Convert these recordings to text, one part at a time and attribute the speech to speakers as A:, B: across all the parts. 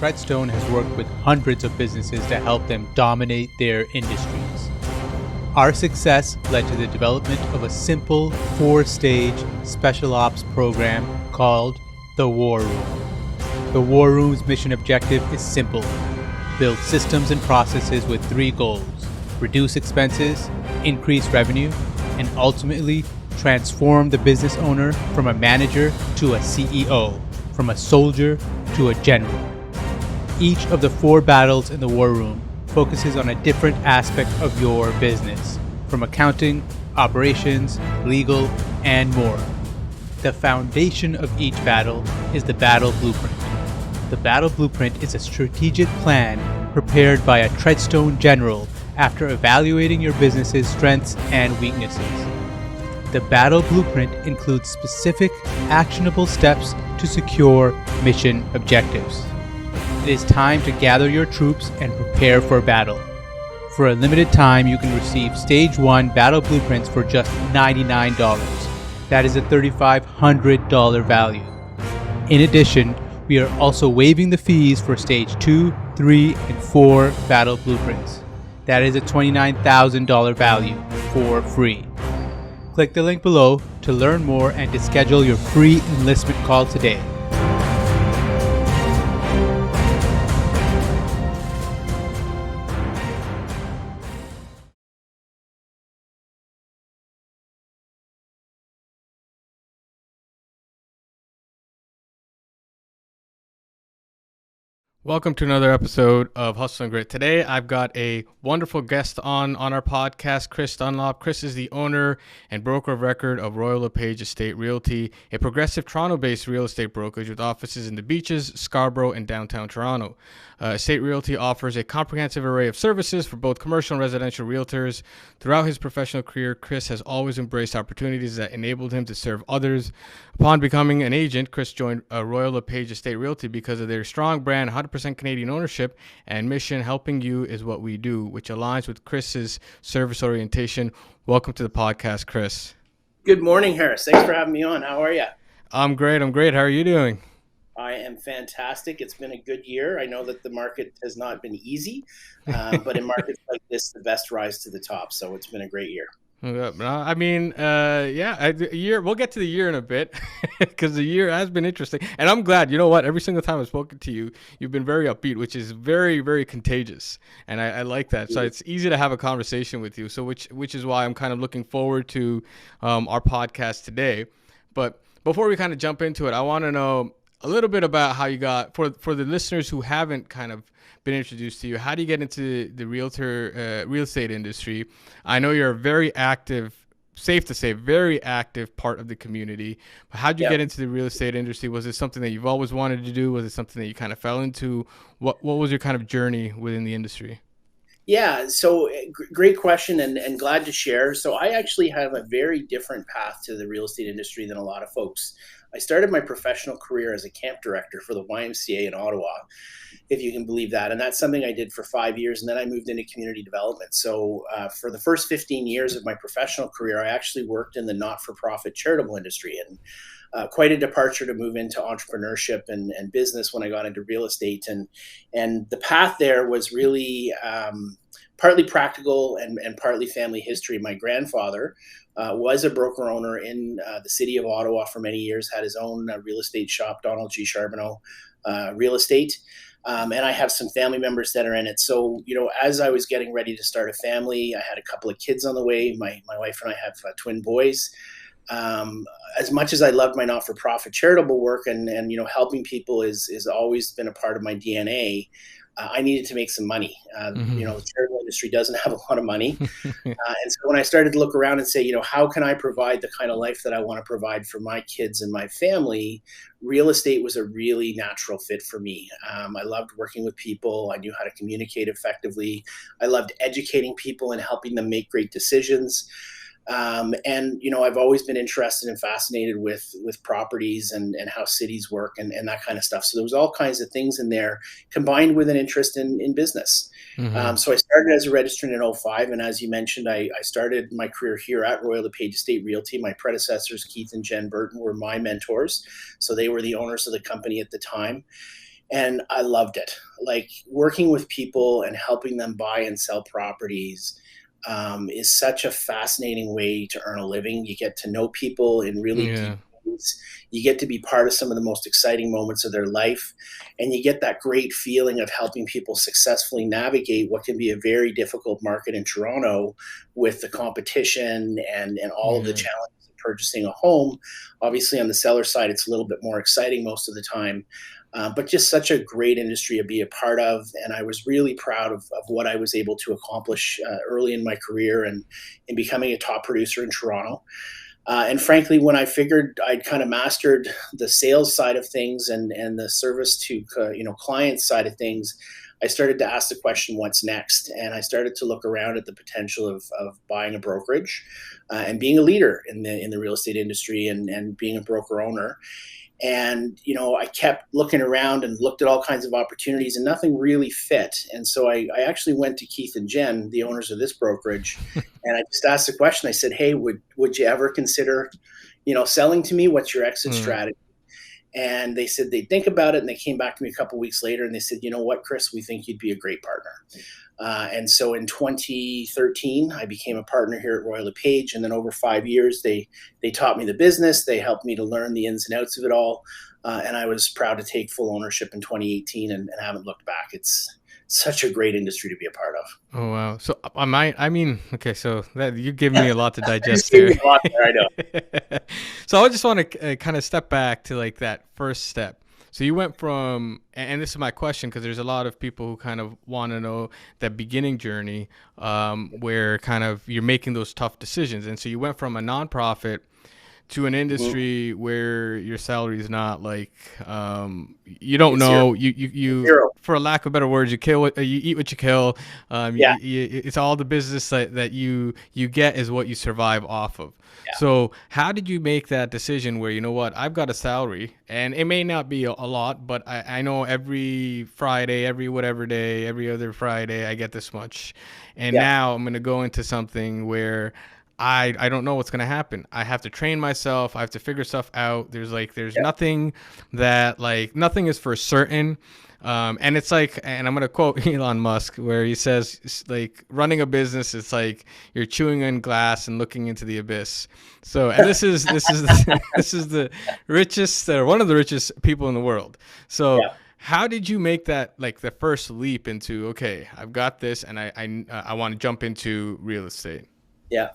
A: Treadstone has worked with hundreds of businesses to help them dominate their industries. Our success led to the development of a simple 4-stage special ops program called the War Room. The War Room's mission objective is simple: build systems and processes with 3 goals: reduce expenses, increase revenue, and ultimately transform the business owner from a manager to a CEO, from a soldier to a general. Each of the 4 battles in the War Room focuses on a different aspect of your business, from accounting, operations, legal, and more. The foundation of each battle is the battle blueprint. The battle blueprint is a strategic plan prepared by a Treadstone general after evaluating your business's strengths and weaknesses. The battle blueprint includes specific, actionable steps to secure mission objectives. It is time to gather your troops and prepare for battle. For a limited time, you can receive Stage 1 battle blueprints for just $99. That is a $3,500 value. In addition, we are also waiving the fees for Stage 2, 3, and 4 battle blueprints. That is a $29,000 value for free. Click the link below to learn more and to schedule your free enlistment call today.
B: Welcome to another episode of Hustle and Grit. Today, I've got a wonderful guest on our podcast, Chris Dunlop. Chris is the owner and broker of record of Royal LePage Estate Realty, a progressive Toronto-based real estate brokerage with offices in the Beaches, Scarborough, and downtown Toronto. Estate Realty offers a comprehensive array of services for both commercial and residential realtors. Throughout his professional career, Chris has always embraced opportunities that enabled him to serve others. Upon becoming an agent, Chris joined Royal LePage Estate Realty because of their strong brand, 100% Canadian ownership, and mission: helping you is what we do, which aligns with Chris's service orientation. Welcome to the podcast, Chris.
C: Good morning, Harris. Thanks for having me on. How are you?
B: I'm great. How are you doing?
C: I am fantastic. It's been a good year. I know that the market has not been easy, but in markets like this, the best rise to the top. So it's been a great year.
B: I mean, a year. We'll get to the year in a bit because the year has been interesting. And I'm glad. You know what? Every single time I've spoken to you, you've been very upbeat, which is very, very contagious. And I like that. So it's easy to have a conversation with you. So which is why I'm kind of looking forward to our podcast today. But before we kind of jump into it, I want to know a little bit about how you got, for the listeners who haven't kind of been introduced to you, how do you get into the real estate industry? I know you're a very active, safe to say, very active part of the community. But how did you get into the real estate industry? Was it something that you've always wanted to do? Was it something that you kind of fell into? What was your kind of journey within the industry?
C: Yeah, so great question and glad to share. So I actually have a very different path to the real estate industry than a lot of folks. I started my professional career as a camp director for the YMCA in Ottawa, if you can believe that. And that's something I did for 5 years. And then I moved into community development. So for the first 15 years of my professional career, I actually worked in the not-for-profit charitable industry. And quite a departure to move into entrepreneurship and business when I got into real estate. And the path there was really partly practical and partly family history. My grandfather was a broker owner in the city of Ottawa for many years, had his own real estate shop, Donald G. Charbonneau Real Estate. And I have some family members that are in it. So, as I was getting ready to start a family, I had a couple of kids on the way. My wife and I have twin boys. As much as I loved my not-for-profit charitable work and helping people is always been a part of my DNA, I needed to make some money. The charitable industry doesn't have a lot of money. And so when I started to look around and say, how can I provide the kind of life that I want to provide for my kids and my family, real estate was a really natural fit for me. I loved working with people. I knew how to communicate effectively. I loved educating people and helping them make great decisions. I've always been interested and fascinated with properties and how cities work and that kind of stuff. So there was all kinds of things in there combined with an interest in business. Mm-hmm. So I started as a registrant in 2005. And as you mentioned, I started my career here at Royal LePage Estate Realty. My predecessors, Keith and Jen Burton, were my mentors. So they were the owners of the company at the time. And I loved it. Like working with people and helping them buy and sell properties is such a fascinating way to earn a living. You get to know people in really deep
B: Yeah.
C: ways. You get to be part of some of the most exciting moments of their life. And you get that great feeling of helping people successfully navigate what can be a very difficult market in Toronto with the competition and all of the
B: Yeah.
C: challenges of purchasing a home. Obviously, on the seller side, it's a little bit more exciting most of the time. But just such a great industry to be a part of. And I was really proud of what I was able to accomplish early in my career and in becoming a top producer in Toronto. And frankly, when I figured I'd kind of mastered the sales side of things and the service to client side of things, I started to ask the question, what's next? And I started to look around at the potential of buying a brokerage and being a leader in the real estate industry and being a broker owner. And, I kept looking around and looked at all kinds of opportunities and nothing really fit. And so I actually went to Keith and Jen, the owners of this brokerage, and I just asked the question. I said, hey, would you ever consider, selling to me? What's your exit strategy? And they said they'd think about it. And they came back to me a couple of weeks later and they said, you know what, Chris, we think you'd be a great partner. And so in 2013, I became a partner here at Royal LePage. And then over 5 years, they taught me the business. They helped me to learn the ins and outs of it all. And I was proud to take full ownership in 2018 and haven't looked back. It's such a great industry to be a part of.
B: Oh, wow. So okay, so that you give me a lot to digest
C: Gave
B: there.
C: me a lot there, I know.
B: So I just want to kind of step back to like that first step. So you went from, and this is my question, because there's a lot of people who kind of want to know that beginning journey where kind of you're making those tough decisions. And so you went from a nonprofit to an industry where your salary is not like, you don't know, you for lack of better words, you eat what you kill. It's all the business that you get is what you survive off of. Yeah. So how did you make that decision where, you know what, I've got a salary and it may not be a lot, but I know every Friday, every whatever day, every other Friday, I get this much. And now I'm going to go into something where I don't know what's going to happen. I have to train myself. I have to figure stuff out. There's nothing nothing is for certain. And it's like, and I'm going to quote Elon Musk where he says, like, running a business, it's like you're chewing on glass and looking into the abyss. So, and this is the richest, or one of the richest people in the world. So how did you make that, like, the first leap into, okay, I've got this and I want to jump into real estate?
C: Yeah.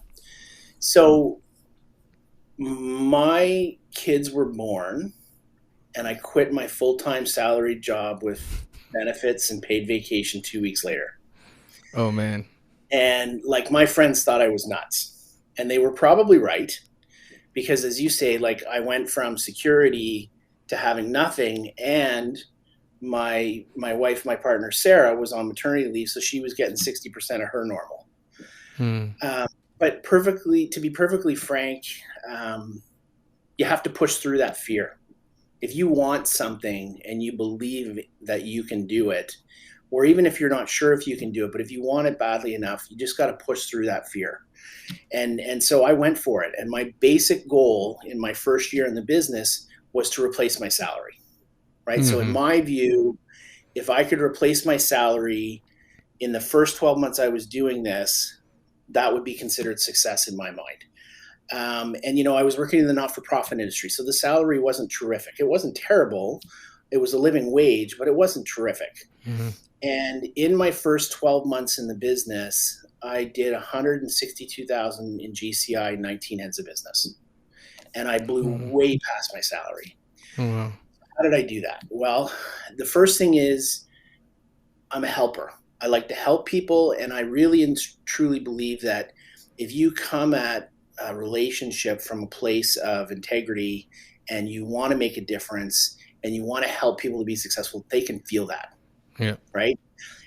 C: So my kids were born and I quit my full-time salaried job with benefits and paid vacation 2 weeks later.
B: Oh, man.
C: And like my friends thought I was nuts, and they were probably right, because as you say, like I went from security to having nothing, and my wife, my partner, Sarah, was on maternity leave. So she was getting 60% of her normal. But to be perfectly frank, you have to push through that fear. If you want something and you believe that you can do it, or even if you're not sure if you can do it, but if you want it badly enough, you just got to push through that fear. And so I went for it. And my basic goal in my first year in the business was to replace my salary, right? So in my view, if I could replace my salary in the first 12 months I was doing this, that would be considered success in my mind. And I was working in the not-for-profit industry, so the salary wasn't terrific. It wasn't terrible. It was a living wage, but it wasn't terrific. And in my first 12 months in the business, I did $162,000 in GCI, 19 heads of business. And I blew way past my salary. How did I do that? Well, the first thing is I'm a helper. I like to help people, and I really and truly believe that if you come at a relationship from a place of integrity and you want to make a difference and you want to help people to be successful, they can feel that. Yeah. Right.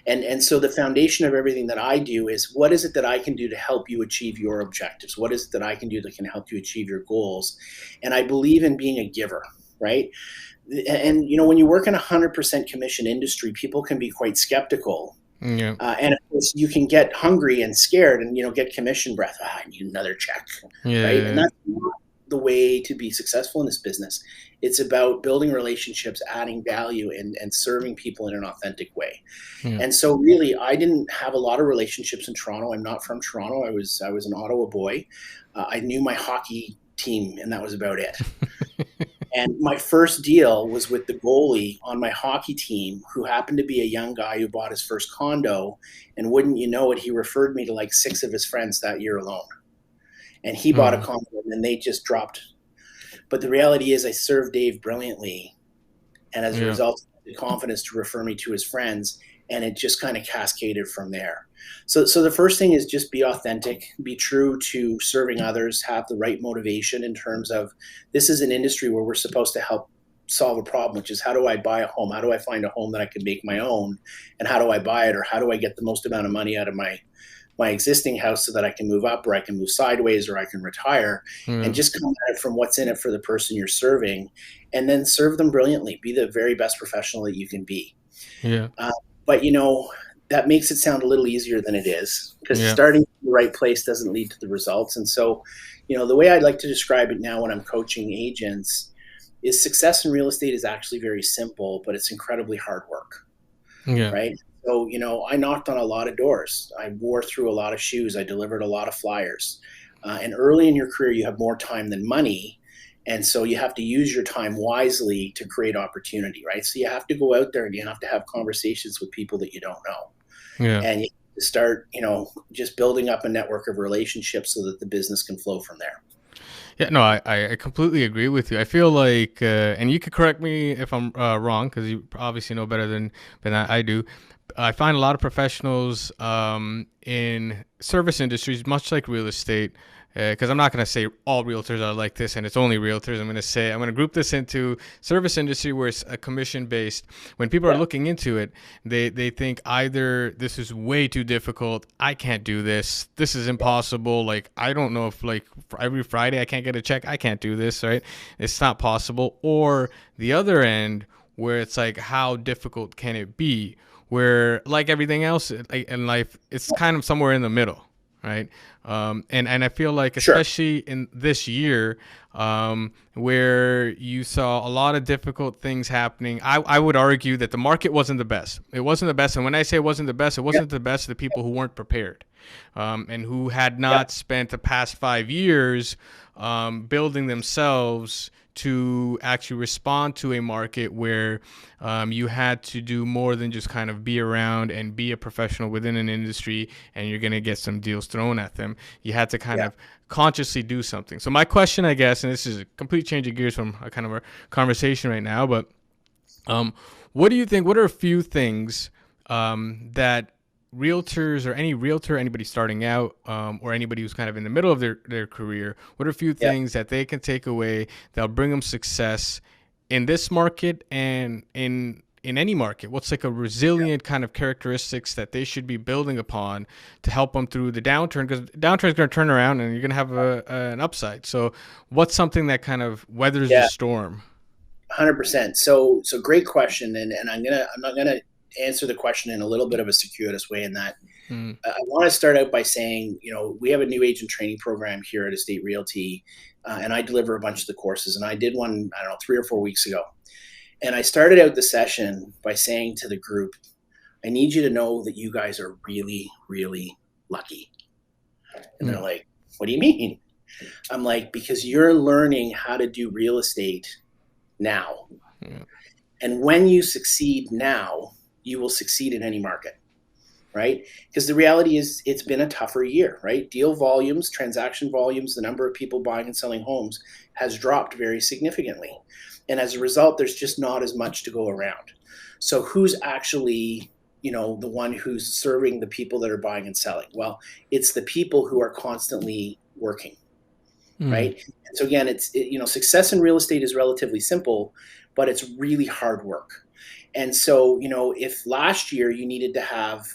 C: And so the foundation of everything that I do is, what is it that I can do to help you achieve your objectives? What is it that I can do that can help you achieve your goals? And I believe in being a giver, right? And, when you work in a 100% commission industry, people can be quite skeptical. Yeah. And of course you can get hungry and scared and, get commission breath. I need another check. Yeah, right. Yeah. And the way to be successful in this business. It's about building relationships, adding value, and serving people in an authentic way.
B: Yeah.
C: And so really, I didn't have a lot of relationships in Toronto. I'm not from Toronto. I was an Ottawa boy. I knew my hockey team, and that was about it. And my first deal was with the goalie on my hockey team, who happened to be a young guy who bought his first condo. And wouldn't you know it, he referred me to like 6 of his friends that year alone. And he bought a condo, and they just dropped. But the reality is I served Dave brilliantly. And as a result, the confidence to refer me to his friends. And it just kind of cascaded from there. So the first thing is just be authentic, be true to serving others, have the right motivation in terms of this is an industry where we're supposed to help solve a problem, which is how do I buy a home? How do I find a home that I can make my own? And how do I buy it? Or how do I get the most amount of money out of my existing house so that I can move up, or I can move sideways, or I can retire, and just come at it from what's in it for the person you're serving, and then serve them brilliantly. Be the very best professional that you can be.
B: Yeah.
C: But, that makes it sound a little easier than it is, because starting in the right place doesn't lead to the results. And so, the way I'd like to describe it now when I'm coaching agents is success in real estate is actually very simple, but it's incredibly hard work.
B: Yeah.
C: Right. So, I knocked on a lot of doors. I wore through a lot of shoes. I delivered a lot of flyers. And early in your career, you have more time than money. And so you have to use your time wisely to create opportunity, right? So you have to go out there and you have to have conversations with people that you don't know.
B: Yeah.
C: And you have to start, just building up a network of relationships so that the business can flow from there.
B: Yeah, no, I completely agree with you. I feel like, and you could correct me if I'm wrong, because you obviously know better than I do. I find a lot of professionals in service industries, much like real estate, because I'm not going to say all realtors are like this and it's only realtors. I'm going to group this into service industry where it's a commission based. When people are looking into it, they think either this is way too difficult, I can't do this, this is impossible, like I don't know if like every Friday I can't get a check, I can't do this, right? It's not possible. Or the other end where it's like, how difficult can it be? Where like everything else in life, it's kind of somewhere in the middle. Right. And I feel like, especially in this year, where you saw a lot of difficult things happening, I would argue that the market wasn't the best. It wasn't the best. And when I say it wasn't the best, it wasn't the best of the people who weren't prepared, and who had not spent the past 5 years building themselves to actually respond to a market where you had to do more than just kind of be around and be a professional within an industry and you're going to get some deals thrown at them. You had to kind of consciously do something. So my question, I guess, and this is a complete change of gears from a kind of a conversation right now, but what do you think, what are a few things that realtors or any realtor, anybody starting out, or anybody who's kind of in the middle of their career, what are a few things that they can take away that'll bring them success in this market and in any market? What's like a resilient kind of characteristics that they should be building upon to help them through the downturn? Because the downturn is going to turn around and you're going to have an upside. So what's something that kind of weathers the storm?
C: 100%. So great question. And I'm not going to answer the question in a little bit of a circuitous way, in that I want to start out by saying, we have a new agent training program here at Estate Realty, and I deliver a bunch of the courses, and I did one, 3 or 4 weeks ago. And I started out the session by saying to the group, I need you to know that you guys are really, really lucky. And they're like, what do you mean? I'm like, because you're learning how to do real estate now. And when you succeed now, you will succeed in any market, right? Because the reality is it's been a tougher year, right? Deal volumes, transaction volumes, the number of people buying and selling homes has dropped very significantly. And as a result, there's just not as much to go around. So who's actually, the one who's serving the people that are buying and selling? Well, it's the people who are constantly working, right? And so again, success in real estate is relatively simple, but it's really hard work. And so, if last year you needed to have,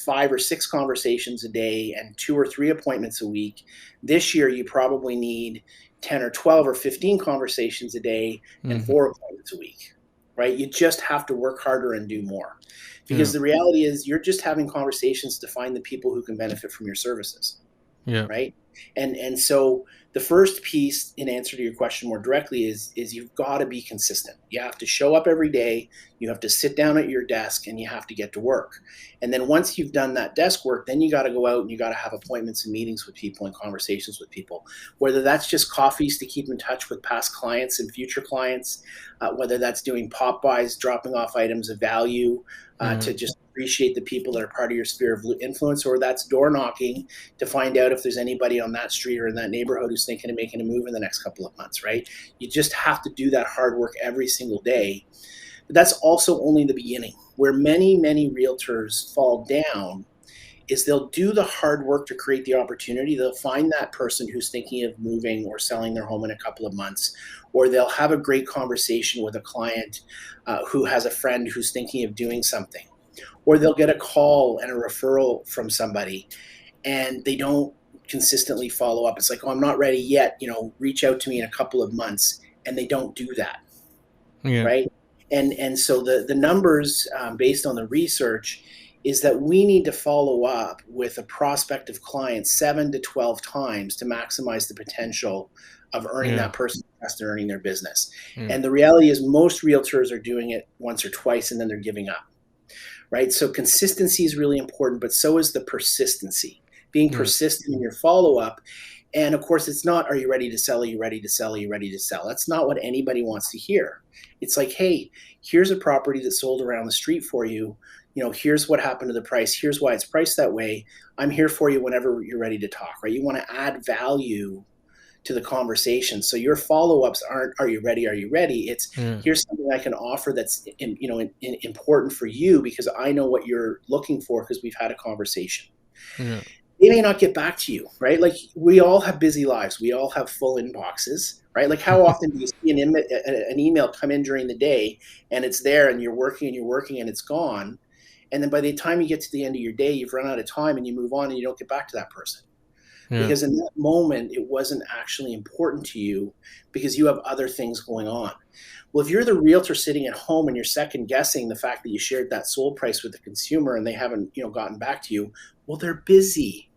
C: 5 or 6 conversations a day and 2 or 3 appointments a week, this year you probably need 10 or 12 or 15 conversations a day and 4 appointments a week, right? You just have to work harder and do more, because the reality is you're just having conversations to find the people who can benefit from your services, right? And so the first piece, in answer to your question more directly, is you've got to be consistent. You have to show up every day. You have to sit down at your desk, and you have to get to work. And then once you've done that desk work, then you got to go out and you got to have appointments and meetings with people and conversations with people, whether that's just coffees to keep in touch with past clients and future clients, whether that's doing pop buys, dropping off items of value to just appreciate the people that are part of your sphere of influence, or that's door knocking to find out if there's anybody on that street or in that neighborhood who's thinking of making a move in the next couple of months, right? You just have to do that hard work every single day. But that's also only the beginning. Where many, many realtors fall down is they'll do the hard work to create the opportunity. They'll find that person who's thinking of moving or selling their home in a couple of months, or they'll have a great conversation with a client who has a friend who's thinking of doing something, or they'll get a call and a referral from somebody and they don't consistently follow up. It's like, oh, I'm not ready yet, reach out to me in a couple of months, and they don't do that. Yeah. Right. And so the numbers based on the research is that we need to follow up with a prospective client 7 to 12 times to maximize the potential of earning that person's trust and earning their business. And the reality is most realtors are doing it once or twice and then they're giving up, right? So consistency is really important, but so is the persistency, being persistent in your follow-up. And of course, it's not, are you ready to sell? Are you ready to sell? Are you ready to sell? That's not what anybody wants to hear. It's like, hey, here's a property that sold around the street for you. Here's what happened to the price. Here's why it's priced that way. I'm here for you whenever you're ready to talk, right? You want to add value to the conversation. So your follow-ups aren't, are you ready? Are you ready? It's here's something I can offer that's important for you because I know what you're looking for because we've had a conversation. Yeah. They may not get back to you, right? Like we all have busy lives. We all have full inboxes, right? Like how often do you see an email come in during the day and it's there and you're working and it's gone. And then by the time you get to the end of your day, you've run out of time and you move on and you don't get back to that person. Yeah. Because in that moment, it wasn't actually important to you because you have other things going on. Well, if you're the realtor sitting at home and you're second guessing the fact that you shared that sold price with the consumer and they haven't, gotten back to you, well, they're busy,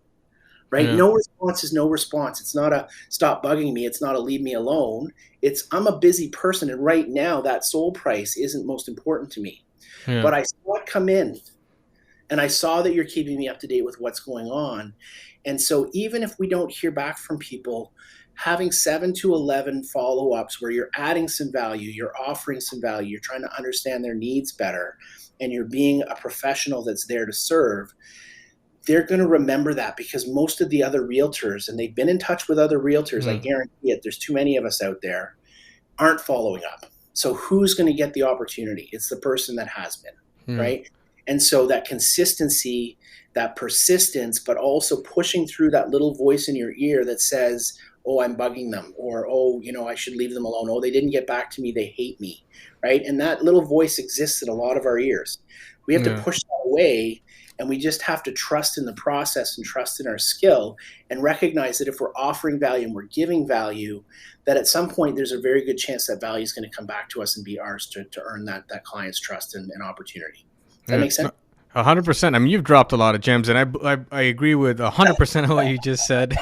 C: right? Yeah. No response is no response. It's not a stop bugging me. It's not a leave me alone. It's I'm a busy person. And right now that sold price isn't most important to me. Yeah. But I saw it come in and I saw that you're keeping me up to date with what's going on. And so even if we don't hear back from people, having 7 to 11 follow-ups where you're adding some value, you're offering some value, you're trying to understand their needs better, and you're being a professional that's there to serve, they're going to remember that because most of the other realtors, and they've been in touch with other realtors, I guarantee it, there's too many of us out there, aren't following up. So who's going to get the opportunity? It's the person that has been, right? And so that consistency, that persistence, but also pushing through that little voice in your ear that says, oh, I'm bugging them, or, oh, I should leave them alone. Oh, they didn't get back to me. They hate me, right? And that little voice exists in a lot of our ears. We have to push that away, and we just have to trust in the process and trust in our skill and recognize that if we're offering value and we're giving value, that at some point there's a very good chance that value is going to come back to us and be ours to earn that client's trust and opportunity. Does that make sense?
B: 100%. I mean, you've dropped a lot of gems, and I agree with 100% of what you just said,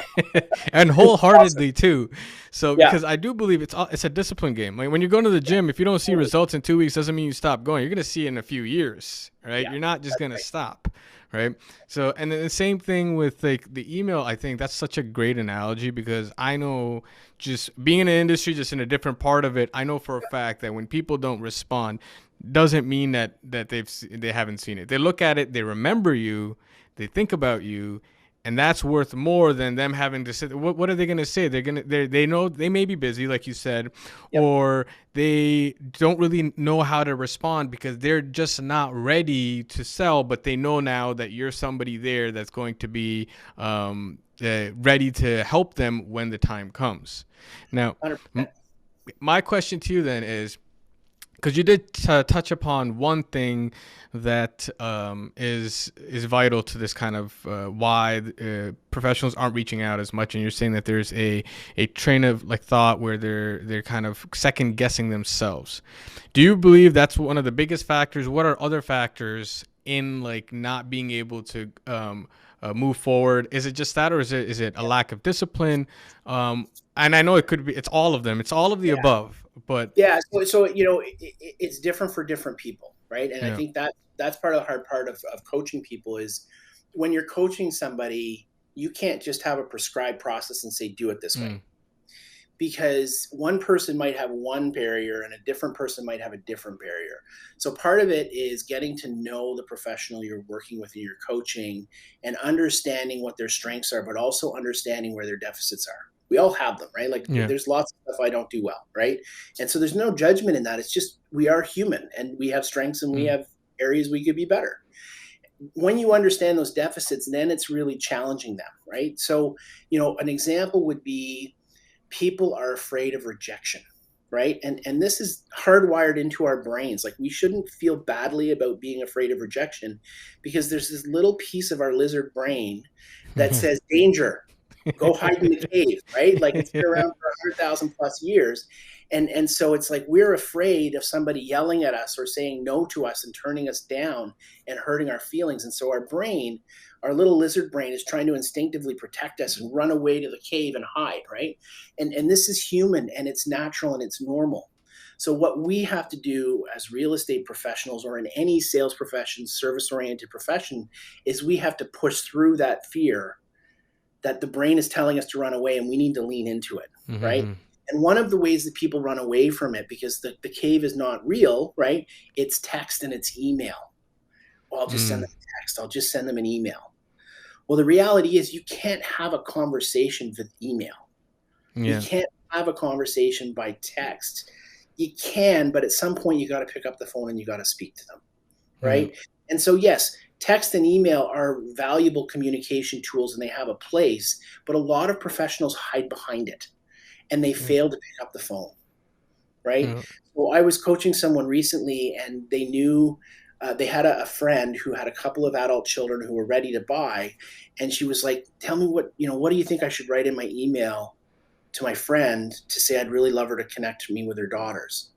B: and wholeheartedly too. So because I do believe it's a discipline game. Like when you go to the gym, if you don't see results in 2 weeks, doesn't mean you stop going. You're going to see it in a few years, right? You're not just going to stop, right? So, and then the same thing with like the email. I think that's such a great analogy because I know just being in an industry, just in a different part of it, I know for a fact that when people don't respond, doesn't mean that they haven't seen it. They look at it, they remember you, they think about you, and that's worth more than them having to say. What are they going to say? They know they may be busy, like you said, or they don't really know how to respond because they're just not ready to sell. But they know now that you're somebody there that's going to be ready to help them when the time comes. Now, my question to you then is, because you did touch upon one thing that is vital to this kind of why professionals aren't reaching out as much, and you're saying that there's a train of like thought where they're kind of second guessing themselves. Do you believe that's one of the biggest factors? What are other factors in like not being able to move forward? Is it just that, or is it a lack of discipline? And I know it's all of them. It's all of the above. But
C: yeah, so it's different for different people, right? And I
B: yeah.
C: think that's part of the hard part of coaching people is when you're coaching somebody, you can't just have a prescribed process and say do it this way. Because one person might have one barrier and a different person might have a different barrier. So part of it is getting to know the professional you're working with in your coaching and understanding what their strengths are, but also understanding where their deficits are. We all have them, right? Like there's lots of stuff I don't do well, right? And so there's no judgment in that. It's just we are human and we have strengths and we have areas we could be better. When you understand those deficits, then it's really challenging them, right? So, an example would be people are afraid of rejection, right? And this is hardwired into our brains. Like we shouldn't feel badly about being afraid of rejection because there's this little piece of our lizard brain that says danger, go hide in the cave, right? Like it's been around for 100,000 plus years. And so it's like we're afraid of somebody yelling at us or saying no to us and turning us down and hurting our feelings. And so our brain, our little lizard brain, is trying to instinctively protect us and run away to the cave and hide, right? And this is human and it's natural and it's normal. So what we have to do as real estate professionals or in any sales profession, service-oriented profession, is we have to push through that fear that the brain is telling us to run away, and we need to lean into it, right? And one of the ways that people run away from it, because the cave is not real, right? It's text and it's email. Well, I'll just send them a text. I'll just send them an email. Well, the reality is you can't have a conversation with email. You can't have a conversation by text. You can, but at some point you got to pick up the phone and you got to speak to them, right? And so, yes, text and email are valuable communication tools and they have a place, but a lot of professionals hide behind it and they fail to pick up the phone, right? Well, I was coaching someone recently and they knew they had a friend who had a couple of adult children who were ready to buy. And she was like, tell me what do you think I should write in my email to my friend to say I'd really love her to connect me with her daughters?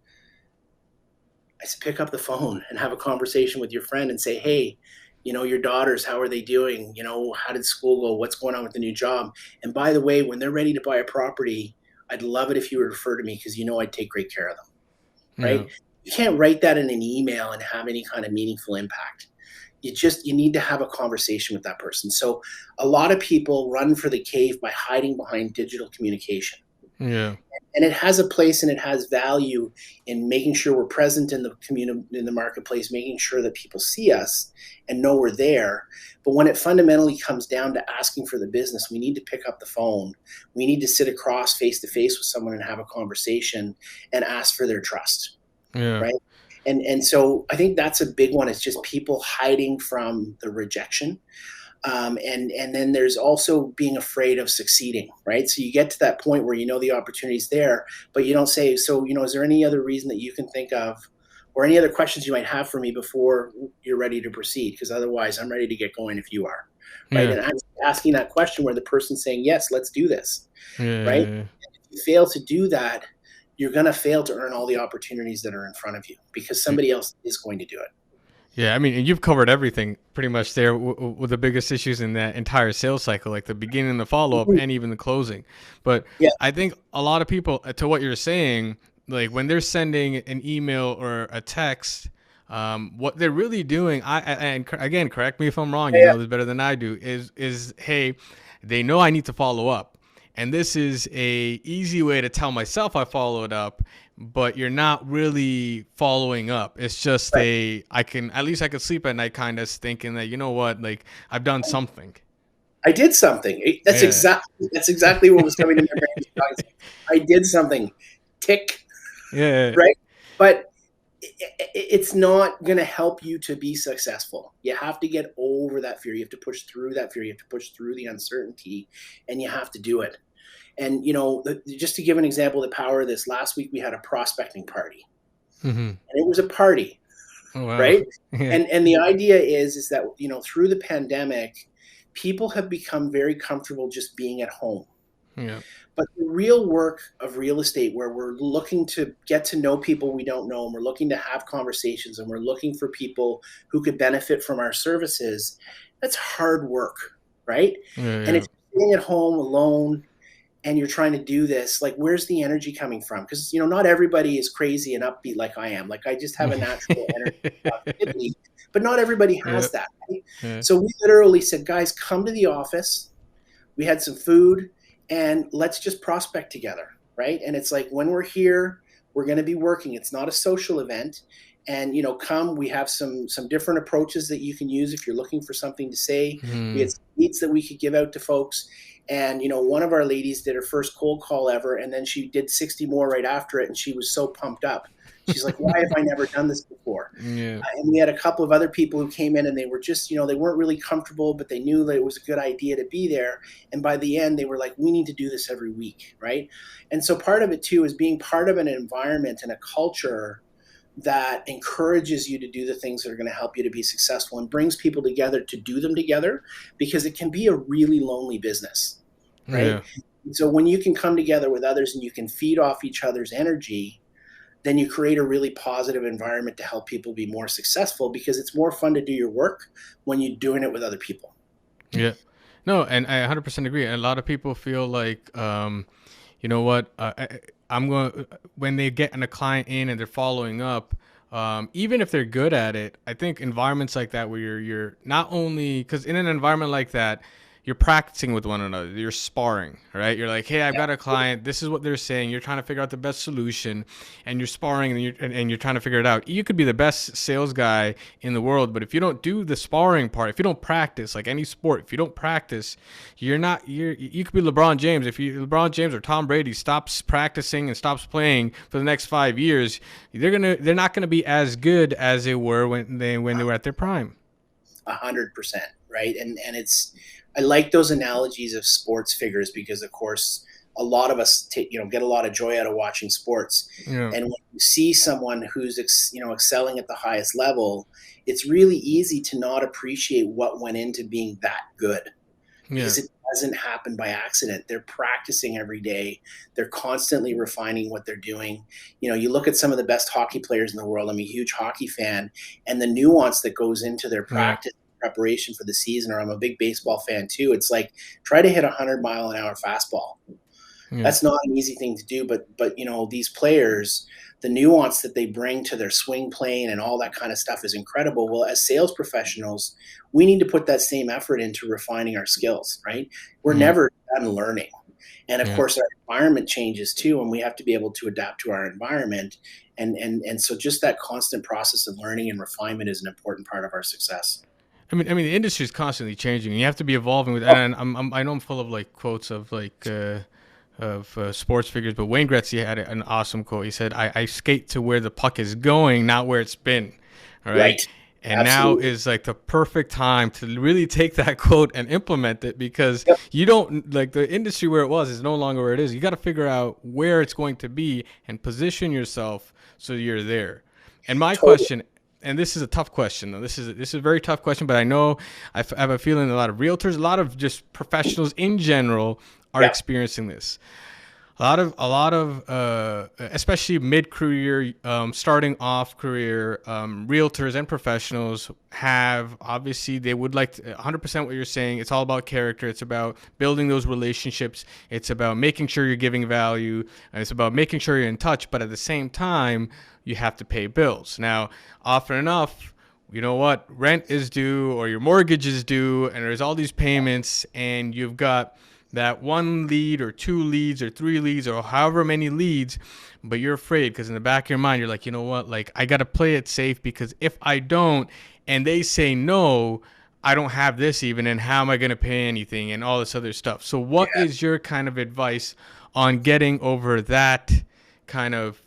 C: I said, pick up the phone and have a conversation with your friend and say, hey, your daughters, how are they doing? How did school go? What's going on with the new job? And by the way, when they're ready to buy a property, I'd love it if you would refer to me because I'd take great care of them, right? You can't write that in an email and have any kind of meaningful impact. You need to have a conversation with that person. So a lot of people run for the cave by hiding behind digital communication. Yeah. And it has a place and it has value in making sure we're present in the community, in the marketplace, making sure that people see us and know we're there. But when it fundamentally comes down to asking for the business, we need to pick up the phone. We need to sit across face to face with someone and have a conversation and ask for their trust. Yeah. Right. And so I think that's a big one. It's just people hiding from the rejection. And then there's also being afraid of succeeding, right? So you get to that point where the opportunity's there, but you don't say, so, is there any other reason that you can think of or any other questions you might have for me before you're ready to proceed? Because otherwise I'm ready to get going if you are, right? And I'm asking that question where the person's saying, yes, let's do this, right? And if you fail to do that, you're going to fail to earn all the opportunities that are in front of you because somebody else is going to do it.
B: Yeah, I mean, and you've covered everything pretty much there with the biggest issues in that entire sales cycle, like the beginning, the follow-up, and even the closing. But I think a lot of people, to what you're saying, like when they're sending an email or a text, what they're really doing, and again, correct me if I'm wrong, you know this better than I do, is hey, they know I need to follow up. And this is a easy way to tell myself I followed up, but you're not really following up. It's just I can sleep at night kind of thinking that, like I've done something.
C: I did something. That's exactly what was coming to my brain. I did something. Tick. Yeah. Right. But it's not going to help you to be successful. You have to get over that fear. You have to push through that fear. You have to push through the uncertainty, and you have to do it. And, just to give an example of the power of this, last week we had a prospecting party, and it was a party, right? And the idea is that, through the pandemic, people have become very comfortable just being at home. Yeah. But the real work of real estate, where we're looking to get to know people we don't know, and we're looking to have conversations, and we're looking for people who could benefit from our services, that's hard work, right?
B: Yeah,
C: And
B: yeah.
C: if you're sitting at home alone and you're trying to do this, like, where's the energy coming from? Because, not everybody is crazy and upbeat like I am. Like, I just have a natural energy positivity, but not everybody
B: Yeah,
C: has that, right?
B: yeah.
C: So we literally said, guys, come to the office. We had some food and let's just prospect together, right? And it's like, when we're here, we're going to be working. It's not a social event. And come, we have some different approaches that you can use if you're looking for something to say. We had
B: Mm.
C: some leads that we could give out to folks. And one of our ladies did her first cold call ever, and then she did 60 more right after it, and she was so pumped up. She's like, why have I never done this before?
B: Yeah.
C: And we had a couple of other people who came in, and they were just, they weren't really comfortable, but they knew that it was a good idea to be there. And by the end, they were like, we need to do this every week, right? And so part of it too is being part of an environment and a culture that encourages you to do the things that are going to help you to be successful and brings people together to do them together, because it can be a really lonely business, right?
B: Yeah.
C: And so when you can come together with others and you can feed off each other's energy, then you create a really positive environment to help people be more successful, because it's more fun to do your work when you're doing it with other people.
B: Yeah. No, and I 100% agree. And a lot of people feel like, you know what, I'm going, when they get a client in and they're following up, even if they're good at it, I think environments like that where you're not only, because in an environment like that, you're practicing with one another, you're sparring, right? You're like, hey, I've got a client, this is what they're saying, you're trying to figure out the best solution, and you're sparring, and you're trying to figure it out. You could be the best sales guy in the world, but if you don't do the sparring part, if you don't practice, like any sport, if you don't practice, you could be LeBron James. If LeBron James or Tom Brady stops practicing and stops playing for the next 5 years, they're not gonna be as good as they were when they were at their prime.
C: 100%, right? And I like those analogies of sports figures, because of course a lot of us get a lot of joy out of watching sports.
B: Yeah.
C: And when you see someone who's excelling at the highest level, it's really easy to not appreciate what went into being that good,
B: Yeah.
C: because it doesn't happen by accident. They're practicing every day. They're constantly refining what they're doing. You look at some of the best hockey players in the world. I'm a huge hockey fan, and the nuance that goes into their practice preparation for the season. Or I'm a big baseball fan too. It's like, try to hit 100-mile-an-hour fastball.
B: Yeah.
C: That's not an easy thing to do, but these players, the nuance that they bring to their swing plane and all that kind of stuff is incredible. Well, as sales professionals, we need to put that same effort into refining our skills, right? We're never done learning. And of course, our environment changes too, and we have to be able to adapt to our environment. And so just that constant process of learning and refinement is an important part of our success.
B: I mean, the industry is constantly changing. You have to be evolving with. And I know I'm full of like quotes of like sports figures, but Wayne Gretzky had an awesome quote. He said, "I skate to where the puck is going, not where it's been." All right. And
C: Absolutely.
B: now is like the perfect time to really take that quote and implement it, because you don't, like, the industry where it was is no longer where it is. You got to figure out where it's going to be and position yourself so you're there. And my question, and this is a tough question though. This is a very tough question, but I know I have a feeling a lot of realtors, a lot of just professionals in general are experiencing this. A lot of especially mid-career, starting off career, realtors and professionals have, obviously they would like to, 100% what you're saying. It's all about character. It's about building those relationships. It's about making sure you're giving value, and it's about making sure you're in touch. But at the same time, you have to pay bills. Now, often enough, you know what, rent is due or your mortgage is due, and there's all these payments, and you've got that one lead or two leads or three leads or however many leads, but you're afraid because in the back of your mind, you're like, you know what, like, I got to play it safe, because if I don't and they say no, I don't have this even, and how am I going to pay anything and all this other stuff. So what is your kind of advice on getting over that kind of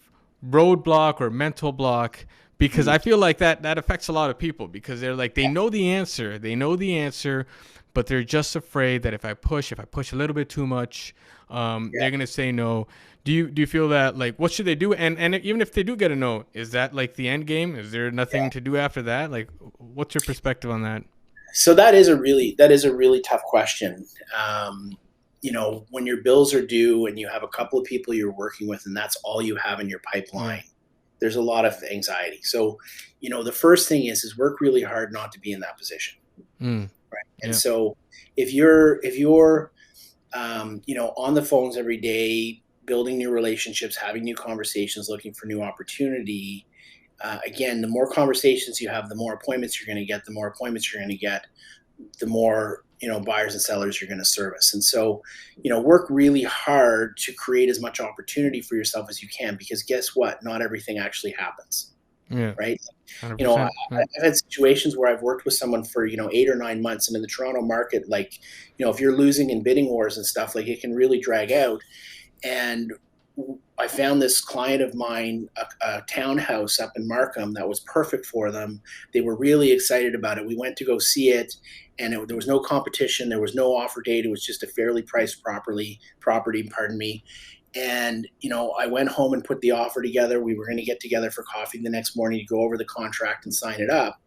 B: roadblock or mental block? Because I feel like that affects a lot of people, because they're like, they know the answer, but they're just afraid that if I push a little bit too much, they're going to say no. Do you feel that, like, what should they do? And even if they do get a no, is that like the end game? Is there nothing to do after that? Like, what's your perspective on that?
C: So that is a really tough question. When your bills are due and you have a couple of people you're working with and that's all you have in your pipeline, there's a lot of anxiety. So, the first thing is work really hard not to be in that position. Right. And
B: Yeah.
C: so if you're on the phones every day, building new relationships, having new conversations, looking for new opportunity, again, the more conversations you have, the more appointments you're going to get. The more appointments you're going to get, the more buyers and sellers you're going to service. And so work really hard to create as much opportunity for yourself as you can, because guess what, not everything actually happens.
B: Yeah.
C: Right.
B: 100%.
C: I've had situations where I've worked with someone for 8 or 9 months, and in the Toronto market, like if you're losing in bidding wars and stuff, like, it can really drag out. And I found this client of mine a townhouse up in Markham that was perfect for them. They were really excited about it. We went to go see it, and there was no competition. There was no offer date. It was just a fairly priced property, pardon me. And, I went home and put the offer together. We were going to get together for coffee the next morning to go over the contract and sign it up.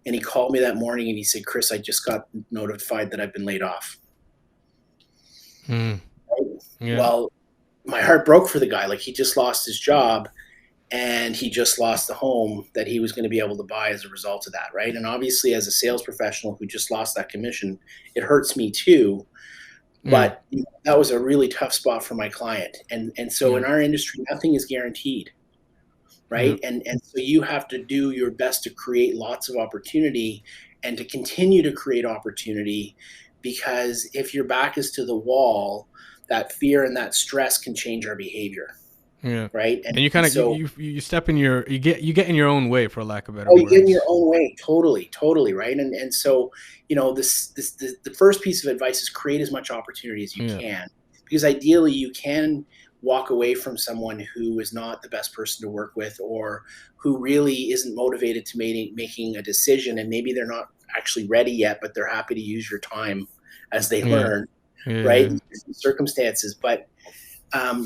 C: And he called me that morning and he said, "Chris, I just got notified that I've been laid off."
B: Mm.
C: Right?
B: Yeah.
C: Well, my heart broke for the guy. Like, he just lost his job, and he just lost the home that he was going to be able to buy as a result of that. Right. And obviously, as a sales professional who just lost that commission, it hurts me too. But that was a really tough spot for my client. And so in our industry, nothing is guaranteed. Right. And so you have to do your best to create lots of opportunity and to continue to create opportunity, because if your back is to the wall, that fear and that stress can change our behavior.
B: Yeah.
C: Right.
B: And you kind of you step in you get in your own way, for lack of better
C: words.
B: words.
C: You get in your own way. Totally. Right. And so, the first piece of advice is create as much opportunity as you can, because ideally you can walk away from someone who is not the best person to work with, or who really isn't motivated to making a decision. And maybe they're not actually ready yet, but they're happy to use your time as they learn, right? In different circumstances. But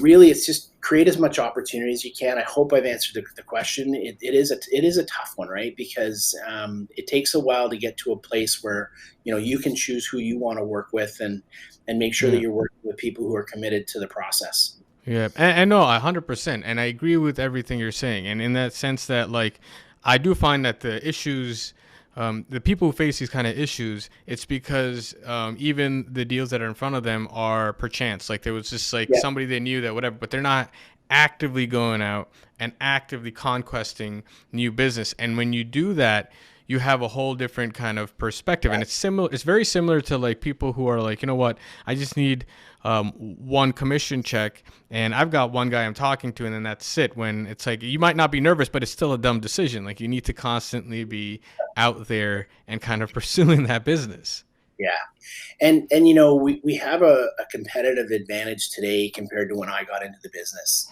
C: really, it's just create as much opportunity as you can. I hope I've answered the question. It is a tough one, right? Because it takes a while to get to a place where you can choose who you want to work with, and make sure that you're working with people who are committed to the process.
B: Yeah, and no, 100%, and I agree with everything you're saying. And in that sense, that like, I do find that the issues, the people who face these kind of issues, it's because even the deals that are in front of them are perchance. Like, there was just like somebody they knew that whatever, but they're not actively going out and actively conquesting new business. And when you do that, you have a whole different kind of perspective. And it's very similar to like people who are like, I just need one commission check, and I've got one guy I'm talking to, and then that's it. When it's like, you might not be nervous, but it's still a dumb decision. Like, you need to constantly be out there and kind of pursuing that business.
C: Yeah. And we have a competitive advantage today compared to when I got into the business.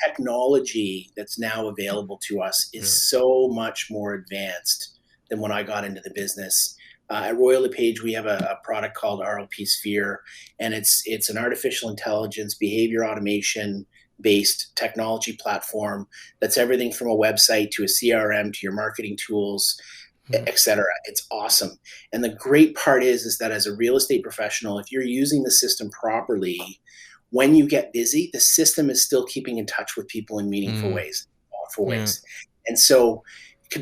C: Technology that's now available to us is so much more advanced than when I got into the business. At Royal LePage, we have a product called RLP Sphere, and it's an artificial intelligence, behavior automation based technology platform that's everything from a website to a CRM to your marketing tools, etc. It's awesome. And the great part is that as a real estate professional, if you're using the system properly, when you get busy, the system is still keeping in touch with people in meaningful ways, thoughtful ways. And so,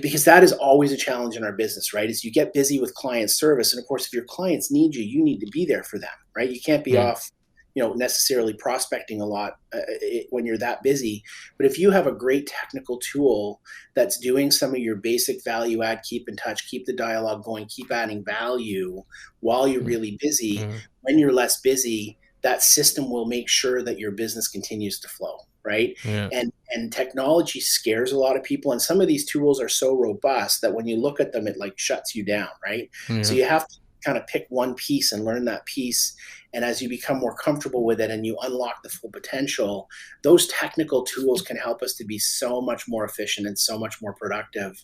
C: because that is always a challenge in our business, right? Is you get busy with client service. And of course, if your clients need you, you need to be there for them, right? You can't be off, necessarily prospecting a lot when you're that busy. But if you have a great technical tool that's doing some of your basic value add, keep in touch, keep the dialogue going, keep adding value while you're really busy, when you're less busy, that system will make sure that your business continues to flow. Right. And technology scares a lot of people. And some of these tools are so robust that when you look at them, it like shuts you down. Right. So you have to kind of pick one piece and learn that piece. And as you become more comfortable with it and you unlock the full potential, those technical tools can help us to be so much more efficient and so much more productive,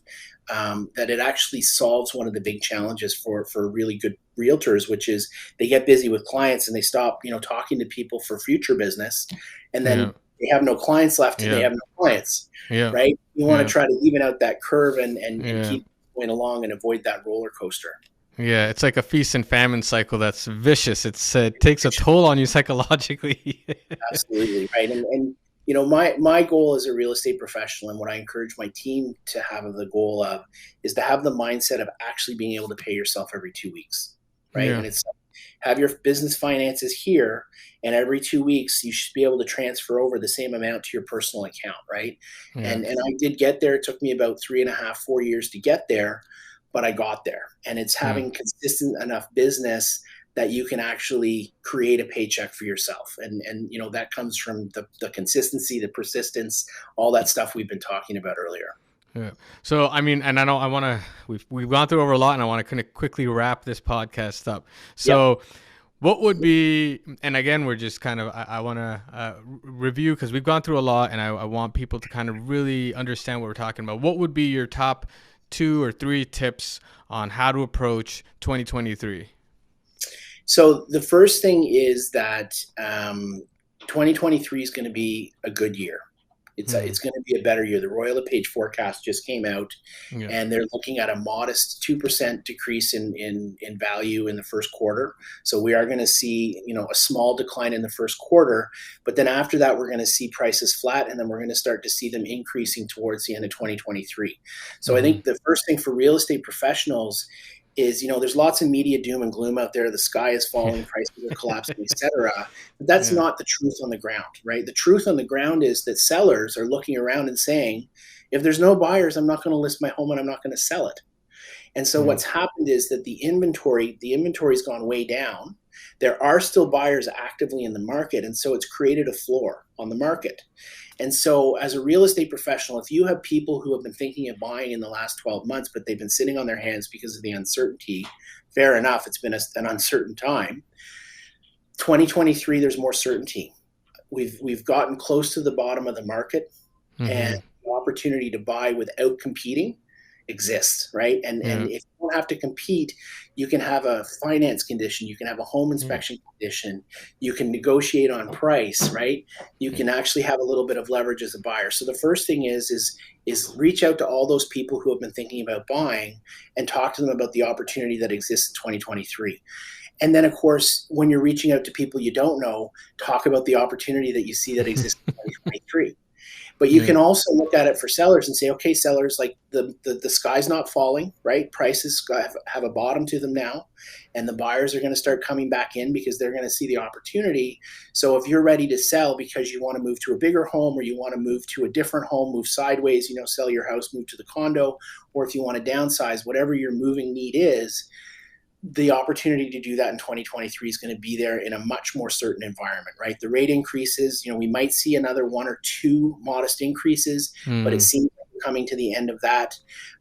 C: that it actually solves one of the big challenges for really good realtors, which is they get busy with clients and they stop, talking to people for future business. And then they have no clients left and they have no clients, right? You want to try to even out that curve and keep going along and avoid that roller coaster.
B: Yeah, it's like a feast and famine cycle that's vicious. It takes a toll on you psychologically.
C: Absolutely, right. And my goal as a real estate professional, and what I encourage my team to have the goal of, is to have the mindset of actually being able to pay yourself every 2 weeks. right?
B: Yeah.
C: And it's have your business finances here, and every 2 weeks you should be able to transfer over the same amount to your personal account, right?
B: Yeah.
C: And I did get there. It took me about 3.5, 4 years to get there, but I got there. And it's
B: Yeah.
C: having consistent enough business that you can actually create a paycheck for yourself. And that comes from the consistency, the persistence, all that stuff we've been talking about earlier.
B: Yeah. So, I mean, and I know we've gone through over a lot, and I want to kind of quickly wrap this podcast up. So, what would be, and again, we're just kind of, I want to review, because we've gone through a lot, and I want people to kind of really understand what we're talking about. What would be your top 2 or 3 tips on how to approach 2023?
C: So the first thing is that 2023 is going to be a good year. It's going to be a better year. The Royal LePage forecast just came out, and they're looking at a modest 2% decrease in value in the first quarter. So we are going to see, a small decline in the first quarter, but then after that, we're going to see prices flat, and then we're going to start to see them increasing towards the end of 2023. So I think the first thing for real estate professionals is, there's lots of media doom and gloom out there. The sky is falling, prices are collapsing, et cetera. But that's not the truth on the ground, right? The truth on the ground is that sellers are looking around and saying, if there's no buyers, I'm not going to list my home and I'm not going to sell it. And so what's happened is that the inventory's gone way down. There are still buyers actively in the market. And so it's created a floor on the market. And so as a real estate professional, if you have people who have been thinking of buying in the last 12 months, but they've been sitting on their hands because of the uncertainty, fair enough, it's been an uncertain time. 2023, there's more certainty. We've gotten close to the bottom of the market, and the opportunity to buy without competing exists, right? And if you don't have to compete, you can have a finance condition, you can have a home inspection condition, you can negotiate on price, right? You can actually have a little bit of leverage as a buyer. So the first thing is reach out to all those people who have been thinking about buying and talk to them about the opportunity that exists in 2023. And then, of course, when you're reaching out to people you don't know, talk about the opportunity that you see that exists in 2023. But you can also look at it for sellers and say, okay, sellers, like the sky's not falling, right? Prices have a bottom to them now, and the buyers are going to start coming back in because they're going to see the opportunity. So if you're ready to sell because you want to move to a bigger home, or you want to move to a different home, move sideways, sell your house, move to the condo, or if you want to downsize, whatever your moving need is, the opportunity to do that in 2023 is going to be there in a much more certain environment, right? The rate increases, we might see another 1 or 2 modest increases, but it seems like we're coming to the end of that.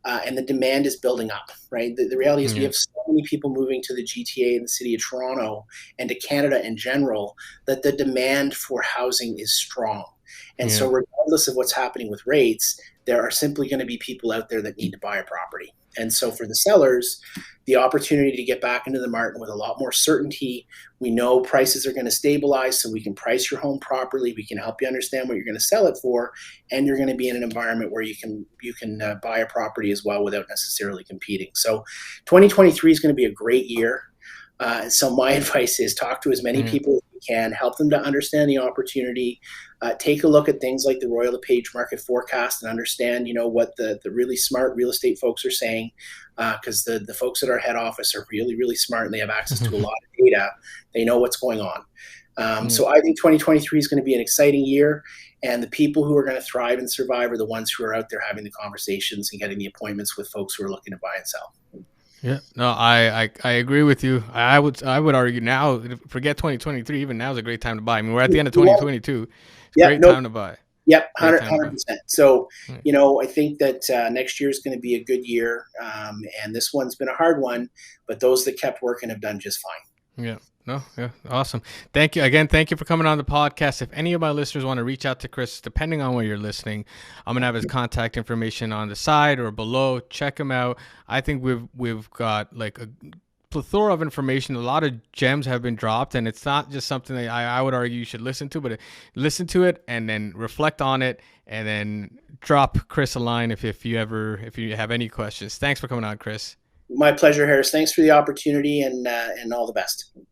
C: And the demand is building up, right? The reality is we have so many people moving to the GTA and the city of Toronto and to Canada in general, that the demand for housing is strong. And so regardless of what's happening with rates, there are simply going to be people out there that need to buy a property. And so for the sellers, the opportunity to get back into the market with a lot more certainty. We know prices are going to stabilize, so we can price your home properly. We can help you understand what you're going to sell it for, and you're going to be in an environment where you can buy a property as well without necessarily competing. So 2023 is going to be a great year. So my advice is talk to as many people as you can, help them to understand the opportunity, take a look at things like the Royal LePage market forecast and understand, what the really smart real estate folks are saying, because the folks at our head office are really, really smart, and they have access to a lot of data. They know what's going on. So I think 2023 is going to be an exciting year, and the people who are going to thrive and survive are the ones who are out there having the conversations and getting the appointments with folks who are looking to buy and sell.
B: Yeah, no, I agree with you. I would argue now, forget 2023, even now is a great time to buy. I mean, we're at the end of 2022. It's a great time to buy.
C: Yep, 100%. So, I think that next year is going to be a good year. And this one's been a hard one, but those that kept working have done just fine.
B: Yeah. No, yeah, awesome. Thank you again. Thank you for coming on the podcast. If any of my listeners want to reach out to Chris, depending on where you're listening, I'm gonna have his contact information on the side or below. Check him out. I think we've got like a plethora of information. A lot of gems have been dropped, and it's not just something that I would argue you should listen to, but listen to it and then reflect on it, and then drop Chris a line if you have any questions. Thanks for coming on, Chris.
C: My pleasure, Harris. Thanks for the opportunity, and all the best.